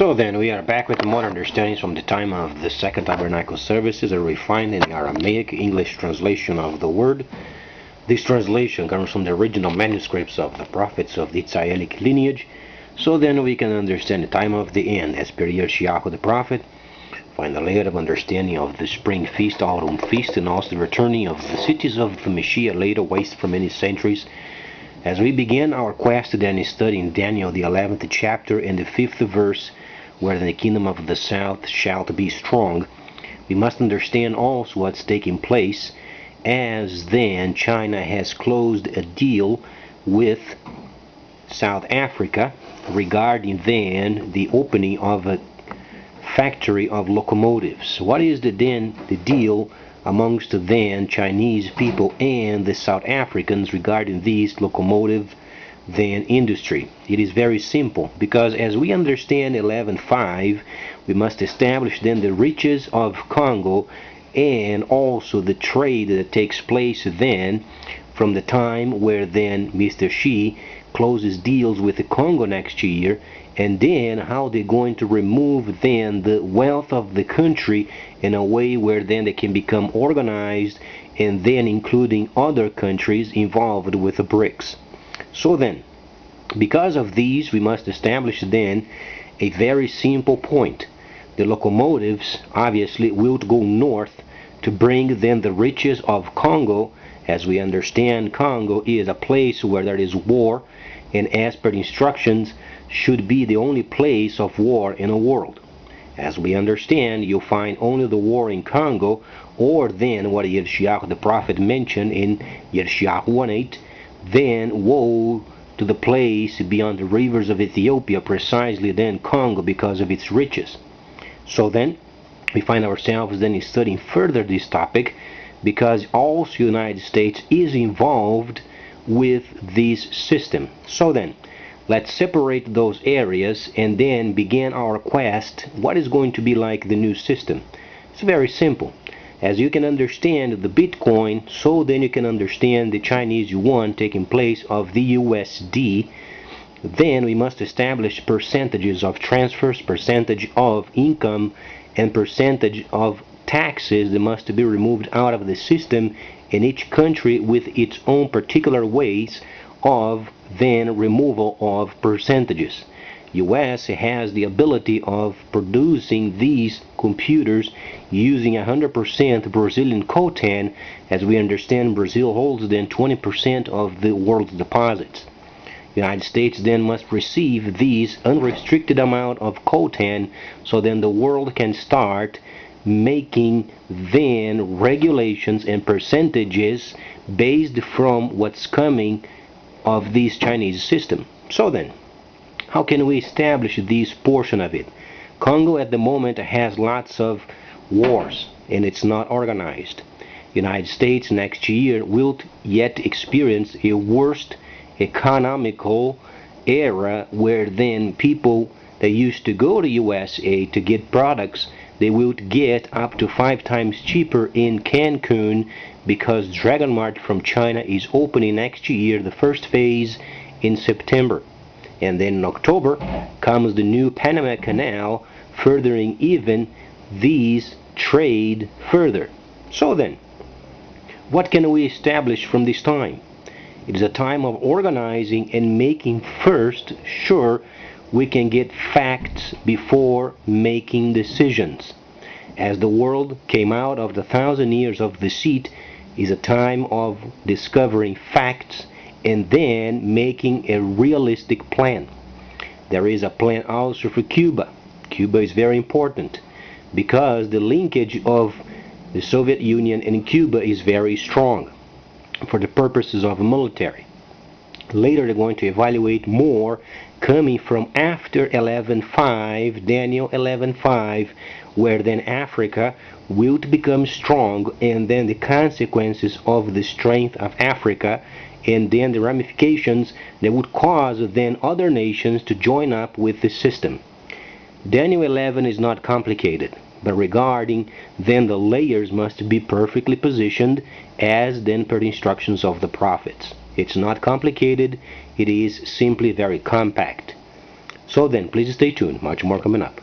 So then we are back with more understandings from the time of the Second Tabernacle Services, a refined in Aramaic English translation of the word. This translation comes from the original manuscripts of the prophets of the Israelic lineage. So then we can understand the time of the end as per Yeshayahu the prophet, find a layer of understanding of the spring feast, autumn feast, and also the returning of the cities of the Messiah later waste for many centuries. As we begin our quest then in studying Daniel the 11th chapter and the 5th verse, where the kingdom of the south shall be strong, we must understand also what's taking place as then China has closed a deal with South Africa regarding then the opening of a factory of locomotives. What is the deal amongst the then Chinese people and the South Africans regarding these locomotive then industry? It is very simple, because as we understand 11.5, we must establish then the riches of Congo and also the trade that takes place then from the time where then Mr. Xi closes deals with the Congo next year, and then how they're going to remove then the wealth of the country in a way where then they can become organized, and then including other countries involved with the BRICS. So then, because of these, we must establish then a very simple point. The locomotives obviously will go north to bring then the riches of Congo. As we understand, Congo is a place where there is war, and as per instructions should be the only place of war in the world. As we understand, you'll find only the war in Congo, or then what Yeshayahu the prophet mentioned in Yeshayahu 1:8, then woe to the place beyond the rivers of Ethiopia, precisely then Congo, because of its riches. So then we find ourselves then studying further this topic, because also the United States is involved with this system. So then let's separate those areas and then begin our quest. What is going to be like the new system? It's very simple. As you can understand the Bitcoin, so then you can understand the Chinese yuan taking place of the USD. Then we must establish percentages of transfers, percentage of income, and percentage of taxes that must be removed out of the system in each country with its own particular ways of then removal of percentages. US has the ability of producing these computers using 100% Brazilian coltan. As we understand, Brazil holds then 20% of the world's deposits. United States then must receive these unrestricted amount of coltan, so then the world can start making then regulations and percentages based from what's coming of this Chinese system. So then, how can we establish this portion of it? Congo at the moment has lots of wars and it's not organized. United States next year will yet experience a worst economical era, where then people that used to go to USA to get products, they will get up to 5 times cheaper in Cancun, because Dragon Mart from China is opening next year, the first phase in September. And then in October comes the new Panama Canal, furthering even these trade further. So then, what can we establish from this time? It is a time of organizing and making first sure we can get facts before making decisions. As the world came out of the 1,000 years of deceit, is a time of discovering facts and then making a realistic plan. There is a plan also for Cuba. Cuba is very important because the linkage of the Soviet Union and Cuba is very strong for the purposes of military. Later they're going to evaluate more coming from after 11.5, Daniel 11.5, where then Africa will become strong, and then the consequences of the strength of Africa, and then the ramifications that would cause then other nations to join up with the system. Daniel 11 is not complicated, but regarding then the layers must be perfectly positioned as then per the instructions of the prophets. It's not complicated, it is simply very compact. So then, please stay tuned. Much more coming up.